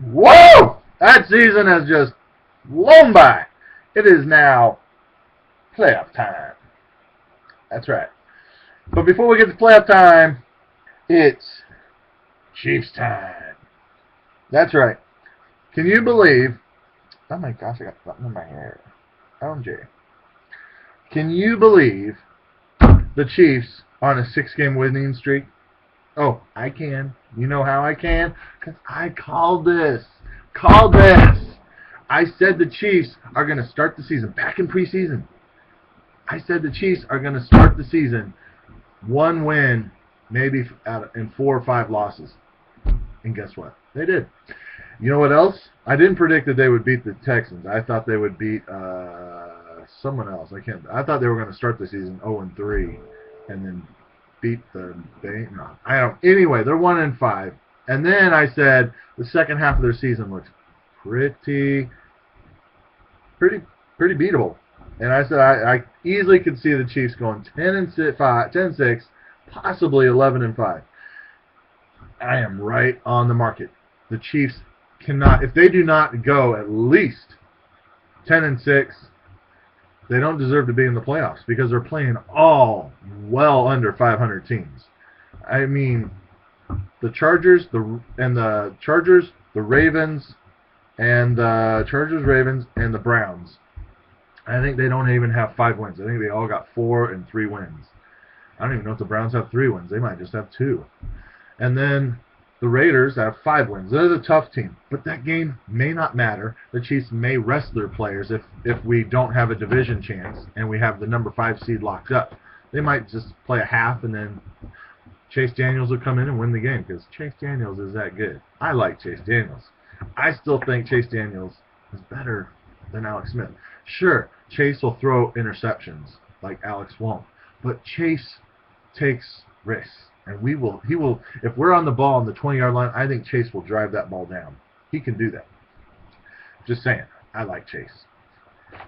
Whoa! That season has just flown by. It is now playoff time. That's right. But before we get to playoff time, it's Chiefs time. That's right. Can you believe? Oh my gosh, I got something in my hair. OMG. Can you believe the Chiefs on a 6-game winning streak? Oh, I can. You know how I can? Because I called this. Called this. I said the Chiefs are going to start the season back in preseason. I said the Chiefs are going to start the season one win, maybe in 4 or 5 losses. And guess what? They did. You know what else? I didn't predict that they would beat the Texans. I thought they would beat someone else. I thought they were going to start the season 0-3 and then beat the no. I don't. Anyway, they're 1-5. And then I said the second half of their season looks pretty beatable. And I said I easily could see the Chiefs going 10-6, possibly 11-5. I am right on the market. The Chiefs cannot, if they do not go at least 10-6, they don't deserve to be in the playoffs because they're playing all well under 500 teams. I mean, the Chargers, the Ravens, and the Browns. I think they don't even have 5 wins. I think they all got 4 and 3 wins. I don't even know if the Browns have 3 wins. They might just have 2. And then the Raiders have 5 wins. They're the tough team. But that game may not matter. The Chiefs may rest their players if we don't have a division chance and we have the number 5 seed locked up. They might just play a half and then Chase Daniels will come in and win the game because Chase Daniels is that good. I like Chase Daniels. I still think Chase Daniels is better than Alex Smith. Sure, Chase will throw interceptions like Alex won't. But Chase takes risks. And he will, if we're on the ball on the 20-yard line, I think Chase will drive that ball down. He can do that. Just saying, I like Chase.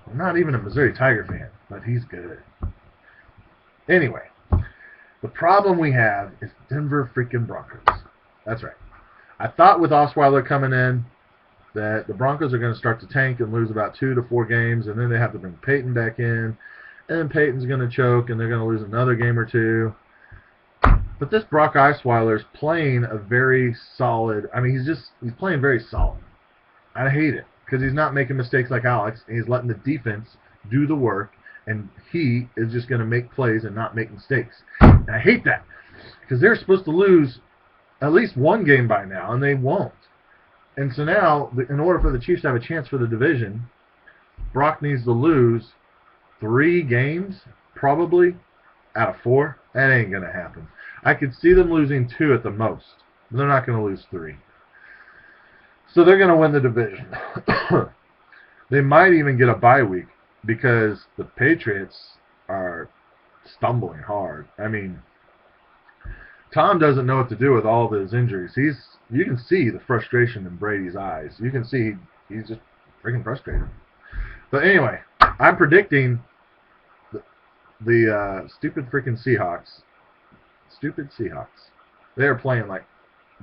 I'm not even a Missouri Tiger fan, but he's good. Anyway, the problem we have is Denver freaking Broncos. That's right. I thought with Osweiler coming in that the Broncos are going to start to tank and lose about 2 to 4 games, and then they have to bring Peyton back in, and then Peyton's going to choke, and they're going to lose another game or 2. But this Brock Osweiler is playing a very solid. I mean, he's playing very solid. I hate it because he's not making mistakes like Alex. And he's letting the defense do the work, and he is just going to make plays and not make mistakes. And I hate that because they're supposed to lose at least 1 game by now, and they won't. And so now, in order for the Chiefs to have a chance for the division, Brock needs to lose 3 games, probably, out of 4. That ain't going to happen. I could see them losing 2 at the most. But they're not going to lose 3. So they're going to win the division. They might even get a bye week because the Patriots are stumbling hard. I mean, Tom doesn't know what to do with all of his injuries. You can see the frustration in Brady's eyes. You can see he's just freaking frustrated. But anyway, I'm predicting the stupid freaking Seahawks. Stupid Seahawks. They are playing like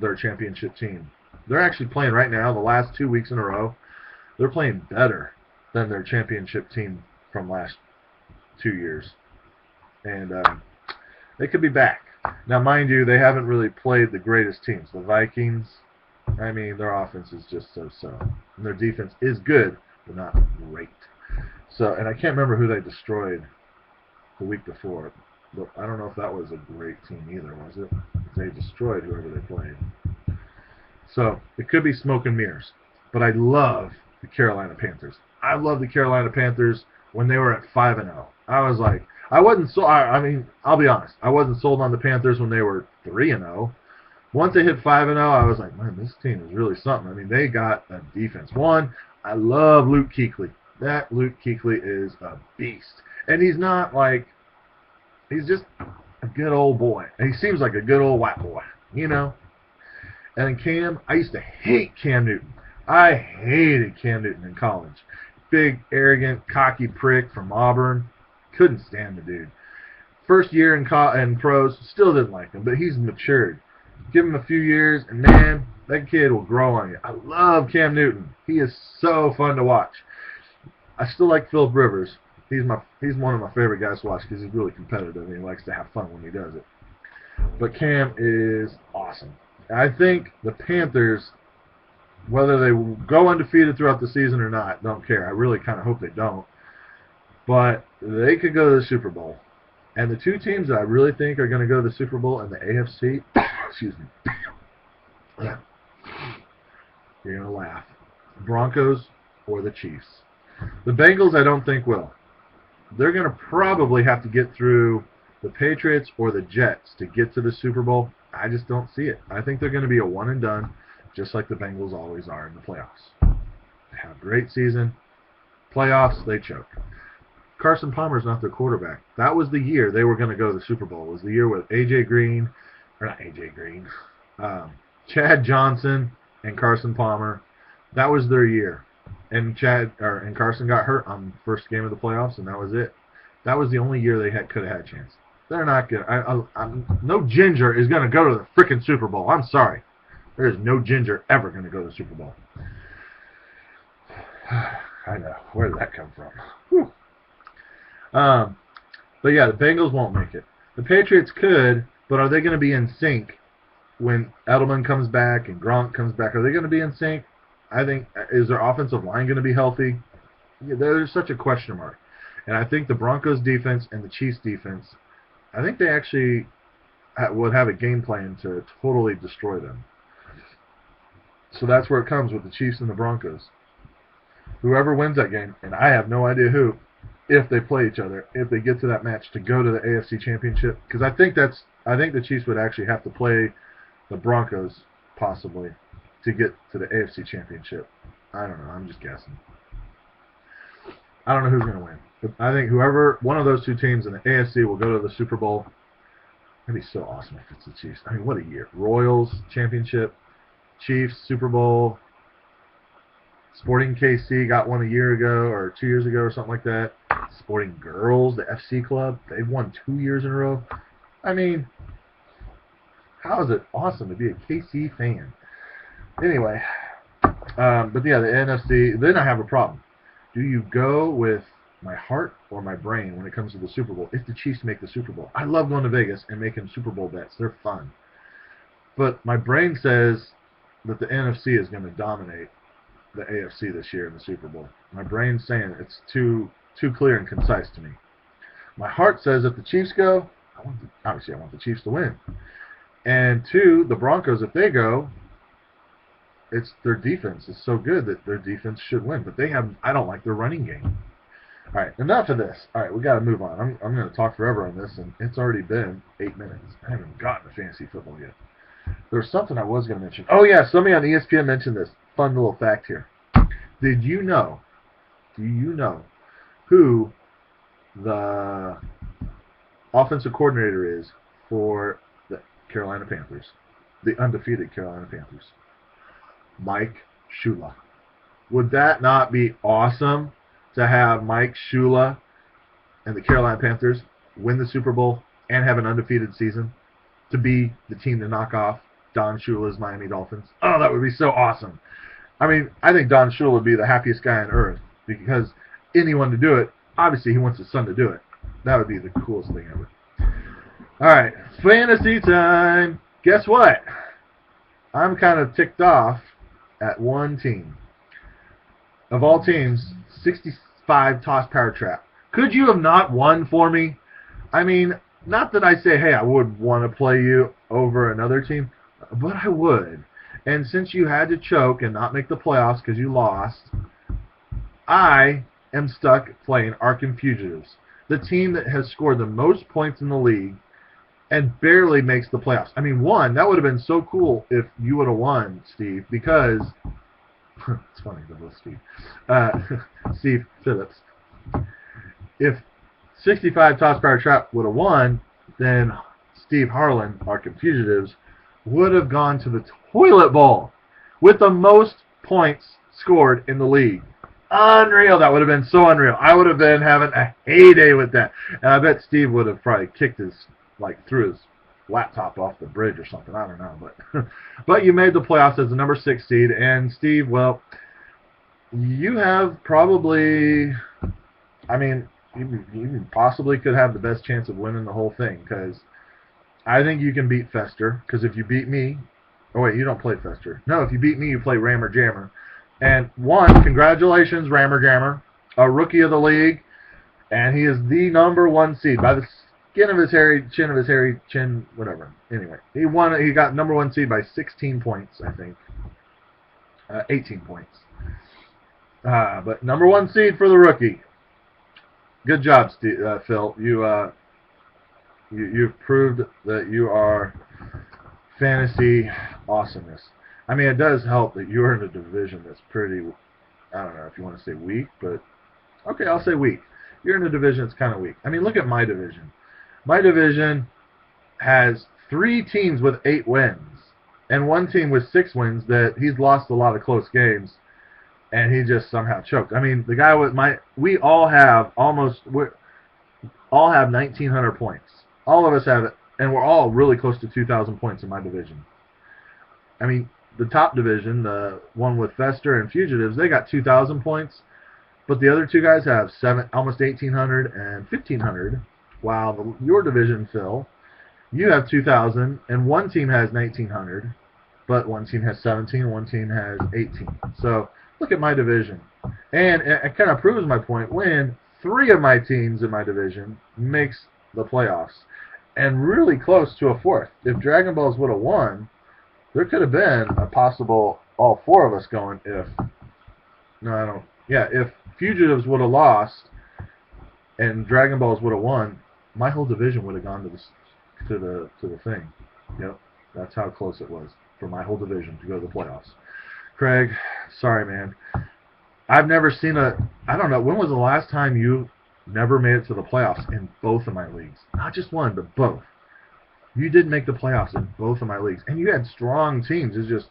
their championship team. They're actually playing right now, the last 2 weeks in a row. They're playing better than their championship team from last 2 years. And they could be back. Now, mind you, they haven't really played the greatest teams. The Vikings, I mean, their offense is just so-so. And their defense is good, but not great. So, and I can't remember who they destroyed the week before. But I don't know if that was a great team either, was it? They destroyed whoever they played. So, it could be smoke and mirrors. But I love the Carolina Panthers. I love the Carolina Panthers when they were at 5-0. I was like, I wasn't so. I mean, I'll be honest. I wasn't sold on the Panthers when they were 3-0. Once they hit 5-0, I was like, man, this team is really something. I mean, they got a defense. One, I love Luke Kuechly. That Luke Kuechly is a beast, and he's not like, he's just a good old boy. And he seems like a good old white boy, you know. And then Cam, I used to hate Cam Newton. I hated Cam Newton in college. Big, arrogant, cocky prick from Auburn. Couldn't stand the dude. First year in pros, still didn't like him, but he's matured. Give him a few years, and man, that kid will grow on you. I love Cam Newton. He is so fun to watch. I still like Philip Rivers. He's one of my favorite guys to watch because he's really competitive and he likes to have fun when he does it. But Cam is awesome. I think the Panthers, whether they go undefeated throughout the season or not, don't care. I really kind of hope they don't. But they could go to the Super Bowl. And the two teams that I really think are going to go to the Super Bowl in the AFC, excuse me, you're going to laugh, Broncos or the Chiefs. The Bengals I don't think will. They're going to probably have to get through the Patriots or the Jets to get to the Super Bowl. I just don't see it. I think they're going to be a one and done, just like the Bengals always are in the playoffs. They have a great season. Playoffs, they choke. Carson Palmer's not their quarterback. That was the year they were going to go to the Super Bowl. It was the year with Chad Johnson and Carson Palmer. That was their year. And Carson got hurt on the first game of the playoffs, and that was it. That was the only year they could have had a chance. They're not going to. No ginger is going to go to the freaking Super Bowl. I'm sorry. There is no ginger ever going to go to the Super Bowl. I know. Where did that come from? Whew. But yeah, the Bengals won't make it. The Patriots could, but are they going to be in sync when Edelman comes back and Gronk comes back? Are they going to be in sync? I think, is their offensive line going to be healthy? Yeah, there's such a question mark. And I think the Broncos defense and the Chiefs defense, I think they actually would have a game plan to totally destroy them. So that's where it comes with the Chiefs and the Broncos. Whoever wins that game, and I have no idea who, if they play each other, if they get to that match to go to the AFC Championship, because I think the Chiefs would actually have to play the Broncos possibly to get to the AFC Championship. I don't know. I'm just guessing. I don't know who's going to win. But I think one of those two teams in the AFC will go to the Super Bowl. That'd be so awesome if it's the Chiefs. I mean, what a year. Royals Championship, Chiefs Super Bowl. Sporting KC got one a year ago or 2 years ago or something like that. Sporting Girls, the FC club, they've won 2 years in a row. I mean, how is it awesome to be a KC fan? Anyway, but yeah, the NFC, then I have a problem. Do you go with my heart or my brain when it comes to the Super Bowl if the Chiefs make the Super Bowl? I love going to Vegas and making Super Bowl bets. They're fun. But my brain says that the NFC is going to dominate the AFC this year in the Super Bowl. My brain's saying it's too clear and concise to me. My heart says if the Chiefs go, obviously I want the Chiefs to win. And two, the Broncos, if they go, it's their defense is so good that their defense should win. But I don't like their running game. All right, enough of this. All right, we got to move on. I'm going to talk forever on this, and it's already been 8 minutes. I haven't gotten to fantasy football yet. There's something I was going to mention. Oh yeah, somebody on ESPN mentioned this. Fun little fact here. Do you know who the offensive coordinator is for the Carolina Panthers? The undefeated Carolina Panthers. Mike Shula. Would that not be awesome to have Mike Shula and the Carolina Panthers win the Super Bowl and have an undefeated season to be the team to knock off Don Shula's Miami Dolphins? Oh, that would be so awesome. I mean, I think Don Shula would be the happiest guy on earth because anyone to do it, obviously he wants his son to do it. That would be the coolest thing ever. All right, fantasy time. Guess what? I'm kind of ticked off at one team. Of all teams, 65 toss power trap. Could you have not won for me? I mean, not that I say, hey, I would want to play you over another team, but I would. And since you had to choke and not make the playoffs because you lost, I am stuck playing Arkham Fugitives, the team that has scored the most points in the league and barely makes the playoffs. I mean, that would have been so cool if you would have won, Steve, because it's funny, they're both Steve. Steve Phillips. If 65 Toss Power Trap would have won, then Steve Harlan, Arkham Fugitives, would have gone to the toilet bowl with the most points scored in the league. Unreal. That would have been so unreal. I would have been having a heyday with that. And I bet Steve would have probably kicked through his laptop off the bridge or something. I don't know, but but you made the playoffs as the number 6 seed. And Steve, well, you have probably, I mean, you possibly could have the best chance of winning the whole thing, because I think you can beat Fester. Because if you beat me, oh wait, you don't play Fester. No, if you beat me, you play Rammer Jammer. And one, congratulations, Rammer Jammer, a rookie of the league, and he is the number 1 seed by the skin of his hairy chin, whatever. Anyway, he won. He got number 1 seed by 16 points, I think, 18 points. But number 1 seed for the rookie. Good job, Phil. You've proved that you are fantasy awesomeness. I mean, it does help that you're in a division that's pretty, I don't know if you want to say weak, but okay, I'll say weak. You're in a division that's kind of weak. I mean, look at my division. My division has 3 teams with 8 wins and 1 team with 6 wins that he's lost a lot of close games, and he just somehow choked. I mean, the guy with we all have 1,900 points. All of us have it, and we're all really close to 2,000 points in my division. I mean, the top division, the one with Fester and Fugitives, they got 2,000 points, but the other 2 guys have almost 1,800 and 1,500, while your division, Phil, you have 2,000, and 1 team has 1,900, but 1 team has 17, 1 team has 18. So look at my division. And it kind of proves my point when 3 of my teams in my division makes the playoffs, and really close to a 4th. If Dragon Balls would have won, there could have been a possible all 4 of us going if Fugitives would have lost and Dragon Balls would have won, my whole division would have gone to the thing. Yep, that's how close it was for my whole division to go to the playoffs. Craig, sorry, man. I've never seen I don't know, when was the last time you never made it to the playoffs in both of my leagues? Not just one, but both. You did make the playoffs in both of my leagues, and you had strong teams. It's just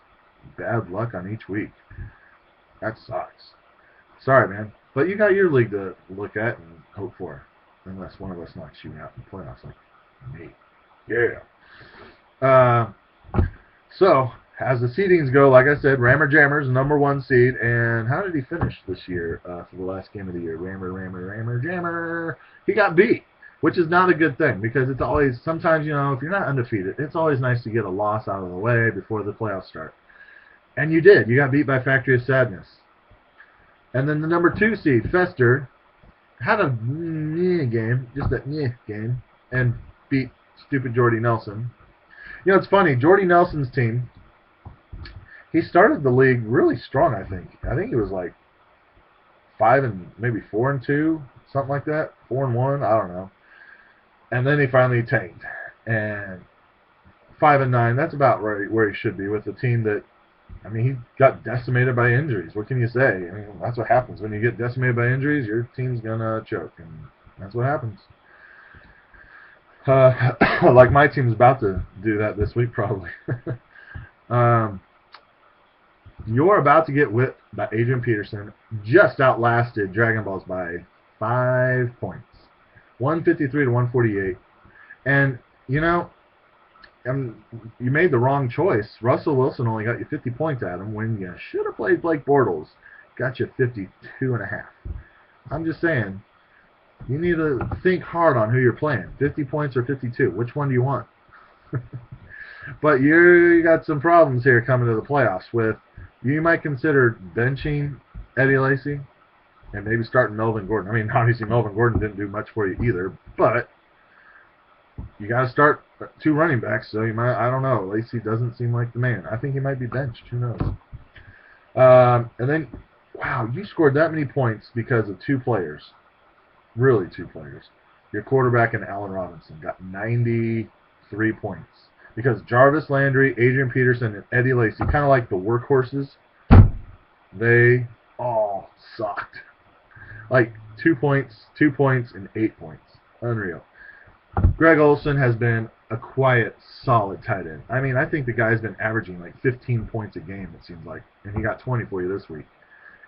bad luck on each week. That sucks. Sorry, man. But you got your league to look at and hope for, unless one of us knocks you out in the playoffs like me. Yeah. So, as the seedings go, like I said, Rammer Jammer's number 1 seed. And how did he finish this year for the last game of the year? Rammer Jammer. He got beat, which is not a good thing, because it's always, sometimes, if you're not undefeated, it's always nice to get a loss out of the way before the playoffs start. And you did. You got beat by Factory of Sadness. And then the number 2 seed, Fester, had a game, just a game, and beat stupid Jordy Nelson. It's funny, Jordy Nelson's team, he started the league really strong, I think. I think he was like 5 and maybe 4 and 2, something like that. 4 and 1, I don't know. And then he finally tanked. And 5 and 9, that's about right where he should be with a team that, I mean, he got decimated by injuries. What can you say? I mean, that's what happens. When you get decimated by injuries, your team's going to choke. And that's what happens. Like my team's about to do that this week, probably. You're about to get whipped by Adrian Peterson. Just outlasted Dragon Balls by 5 points. 153 to 148. And, you made the wrong choice. Russell Wilson only got you 50 points at him when you should have played Blake Bortles. Got you 52.5. I'm just saying, you need to think hard on who you're playing. 50 points or 52. Which one do you want? But you got some problems here coming to the playoffs with, you might consider benching Eddie Lacy and maybe starting Melvin Gordon. I mean, obviously Melvin Gordon didn't do much for you either, but you got to start 2 running backs, so you might, I don't know. Lacy doesn't seem like the man. I think he might be benched. Who knows? And then, wow, you scored that many points because of 2 players. Really 2 players. Your quarterback and Allen Robinson got 93 points. Because Jarvis Landry, Adrian Peterson, and Eddie Lacy, kind of like the workhorses, they all sucked. Like 2 points, and 8 points. Unreal. Greg Olsen has been a quiet, solid tight end. I mean, I think the guy's been averaging like 15 points a game, it seems like. And he got 20 for you this week.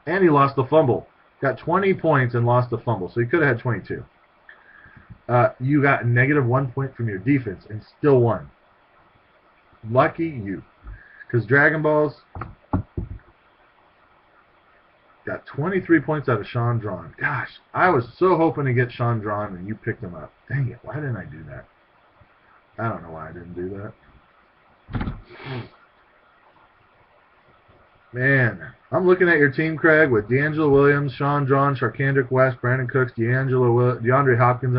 And he lost the fumble. Got 20 points and lost the fumble, so he could have had 22. You got -1 point from your defense and still won. Lucky you. Because Dragon Balls got 23 points out of Sean Drawn. Gosh, I was so hoping to get Sean Drawn, and you picked him up. Dang it, why didn't I do that? I don't know why I didn't do that. Man, I'm looking at your team, Craig, with D'Angelo Williams, Sean Drawn, Sharkandrick West, Brandon Cooks, DeAndre Hopkins,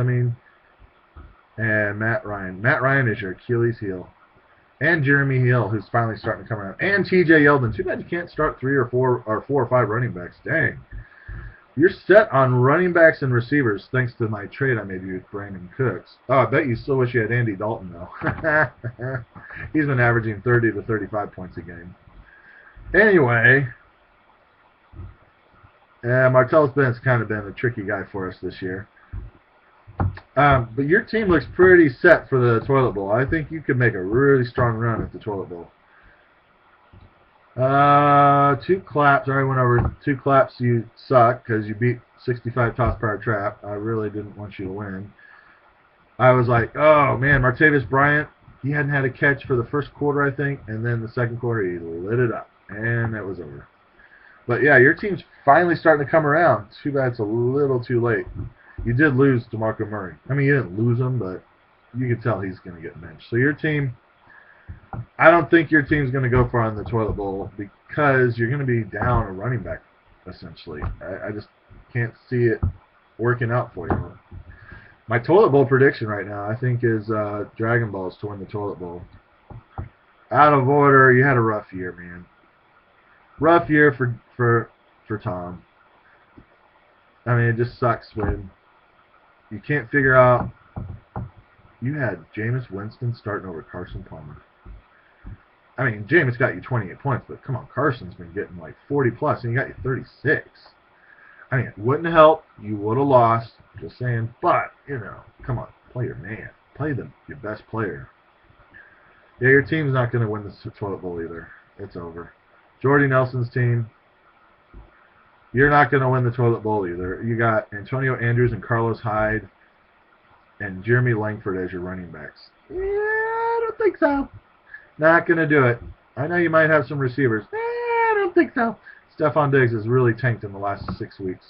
and Matt Ryan. Matt Ryan is your Achilles heel. And Jeremy Hill, who's finally starting to come around. And TJ Yeldon. Too bad you can't start 3 or 4 or 5 running backs. Dang. You're set on running backs and receivers thanks to my trade I made you with Brandon Cooks. Oh, I bet you still wish you had Andy Dalton, though. He's been averaging 30 to 35 points a game. Anyway, Martellus Bennett's kind of been a tricky guy for us this year. But your team looks pretty set for the toilet bowl. I think you could make a really strong run at the toilet bowl. 2 claps. I already went over 2 claps. You suck because you beat 65 Toss Power Trap. I really didn't want you to win. I was like, oh man, Martavis Bryant, he hadn't had a catch for the first quarter, I think, and then the second quarter he lit it up, and it was over. But yeah, your team's finally starting to come around. Too bad it's a little too late. You did lose DeMarco Murray. I mean, you didn't lose him, but you could tell he's going to get benched. So your team, I don't think your team's going to go far in the toilet bowl because you're going to be down a running back, essentially. I just can't see it working out for you. My toilet bowl prediction right now, I think, is Dragon Balls to win the toilet bowl. Out of order, you had a rough year, man. Rough year for Tom. I mean, it just sucks when you can't figure out. You had Jameis Winston starting over Carson Palmer. I mean, Jameis got you 28 points, but come on, Carson's been getting like 40 plus, and you got you 36. I mean, it wouldn't help. You would have lost. Just saying. But, you know, come on, play your man. Play your best player. Yeah, your team's not going to win the toilet bowl either. It's over. Jordy Nelson's team, you're not going to win the toilet bowl either. You got Antonio Andrews and Carlos Hyde and Jeremy Langford as your running backs. Yeah, I don't think so. Not going to do it. I know you might have some receivers. I don't think so. Stephon Diggs has really tanked in the last 6 weeks.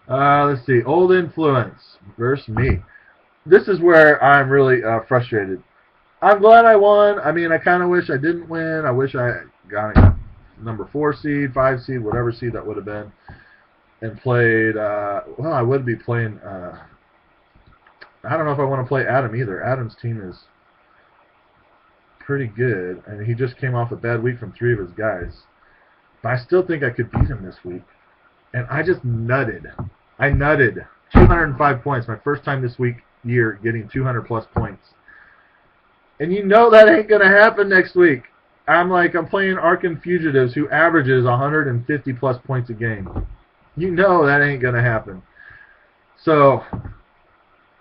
Let's see. Old Influence versus me. This is where I'm really frustrated. I'm glad I won. I mean, I kind of wish I didn't win. I wish I got a number 4 seed, 5 seed, whatever seed that would have been, and played, well, I would be playing, I don't know if I want to play Adam either. Adam's team is pretty good, and he just came off a bad week from 3 of his guys. But I still think I could beat him this week. And I just nutted. I nutted. 205 points. My first time this year getting 200 plus points. And you know that ain't going to happen next week. I'm playing Arkham Fugitives who averages 150 plus points a game. You know that ain't going to happen. So,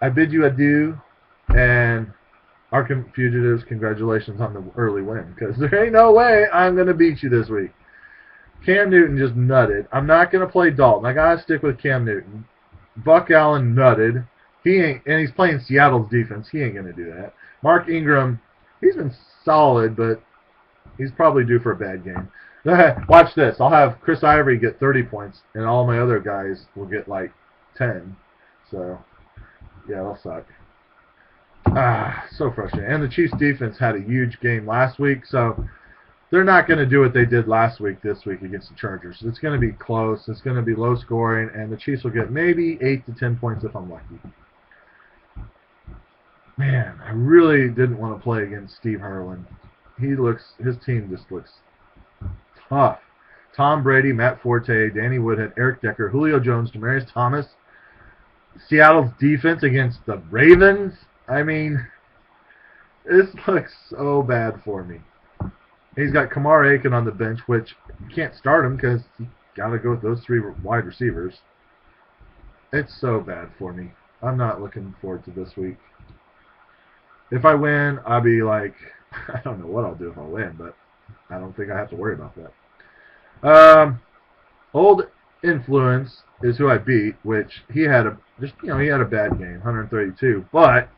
I bid you adieu, and Arkham Fugitives, congratulations on the early win, because there ain't no way I'm going to beat you this week. Cam Newton just nutted. I'm not going to play Dalton. I got to stick with Cam Newton. Buck Allen nutted. He ain't, and he's playing Seattle's defense. He ain't going to do that. Mark Ingram, he's been solid, but he's probably due for a bad game. Watch this. I'll have Chris Ivory get 30 points, and all my other guys will get like 10. So, yeah, that'll suck. So frustrating. And the Chiefs defense had a huge game last week, so they're not going to do what they did last week this week against the Chargers. It's going to be close. It's going to be low scoring, and the Chiefs will get maybe 8 to 10 points if I'm lucky. Man, I really didn't want to play against Steve Harlan. His team just looks tough. Tom Brady, Matt Forte, Danny Woodhead, Eric Decker, Julio Jones, Demaryius Thomas. Seattle's defense against the Ravens. I mean, this looks so bad for me. He's got Kamar Aiken on the bench, which you can't start him because you got to go with those 3 wide receivers. It's so bad for me. I'm not looking forward to this week. If I win, I'll be like, I don't know what I'll do if I win, but I don't think I have to worry about that. Old Influence is who I beat, which he had a bad game, 132, but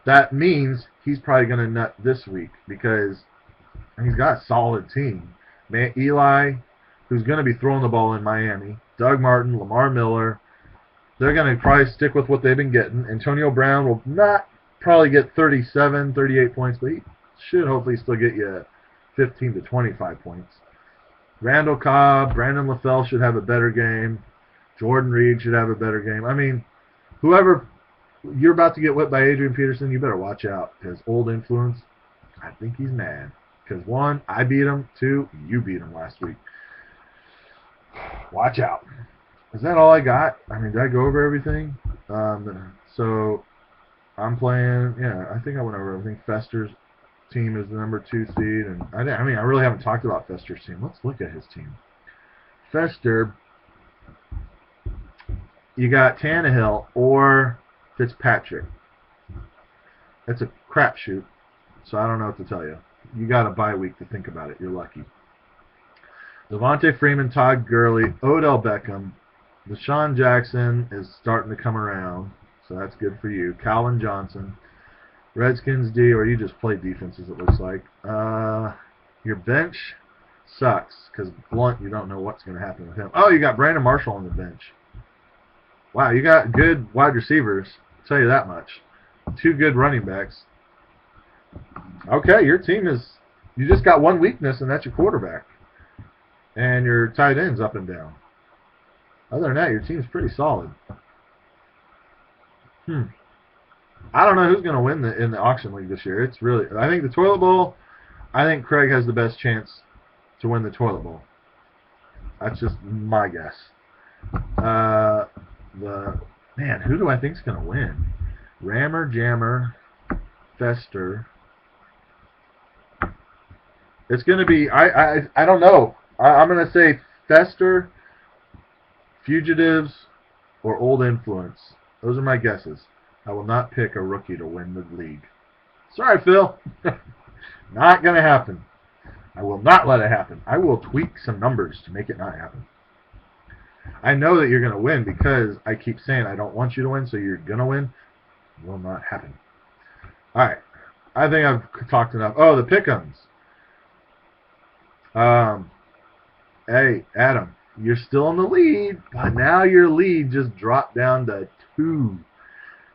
that means he's probably going to nut this week because he's got a solid team. Man, Eli, who's going to be throwing the ball in Miami, Doug Martin, Lamar Miller, they're going to probably stick with what they've been getting. Antonio Brown will not probably get 37, 38 points, but he should hopefully still get you 15 to 25 points. Randall Cobb, Brandon LaFell should have a better game. Jordan Reed should have a better game. I mean, whoever you're about to get whipped by Adrian Peterson, you better watch out because old influence, I think he's mad. Because 1, I beat him. 2, you beat him last week. Watch out. Is that all I got? I mean, did I go over everything? So I'm playing. Yeah, I think I went over everything. Fester's team is the number 2 seed, and I really haven't talked about Fester's team. Let's look at his team. Fester, you got Tannehill or Fitzpatrick. That's a crapshoot, so I don't know what to tell you. You got a bye week to think about it. You're lucky. Devontae Freeman, Todd Gurley, Odell Beckham, Deshaun Jackson is starting to come around, so that's good for you. Calvin Johnson, Redskins D, or you just play defenses, it looks like. Your bench sucks because Blunt, you don't know what's going to happen with him. Oh, you got Brandon Marshall on the bench. Wow, you got good wide receivers. I'll tell you that much. 2 good running backs. Okay, your team is, you just got one weakness, and that's your quarterback. And your tight ends up and down. Other than that, your team's pretty solid. I don't know who's going to win in the auction league this year. It's really, I think the Toilet Bowl, I think Craig has the best chance to win the Toilet Bowl. That's just my guess. Man, who do I think is going to win? Rammer, Jammer, Fester. It's going to be, I don't know. I'm going to say Fester, Fugitives, or Old Influence. Those are my guesses. I will not pick a rookie to win the league. Sorry, Phil. Not going to happen. I will not let it happen. I will tweak some numbers to make it not happen. I know that you're going to win because I keep saying I don't want you to win, so you're going to win. It will not happen. All right. I think I've talked enough. Oh, the pick'ems. Hey, Adam, you're still in the lead, but now your lead just dropped down to 2.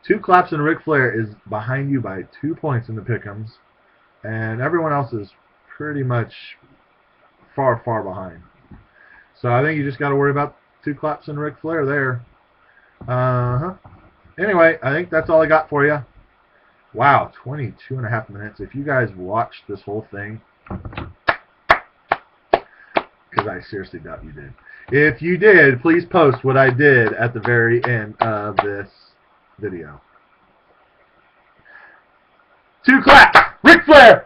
2 Claps and Ric Flair is behind you by 2 points in the pick'ems, and everyone else is pretty much far, far behind. So I think you just got to worry about 2 Claps and Ric Flair there. Anyway, I think that's all I got for you. Wow, 22 and a half minutes. If you guys watched this whole thing, because I seriously doubt you did. If you did, please post what I did at the very end of this video. 2 Claps! Ric Flair!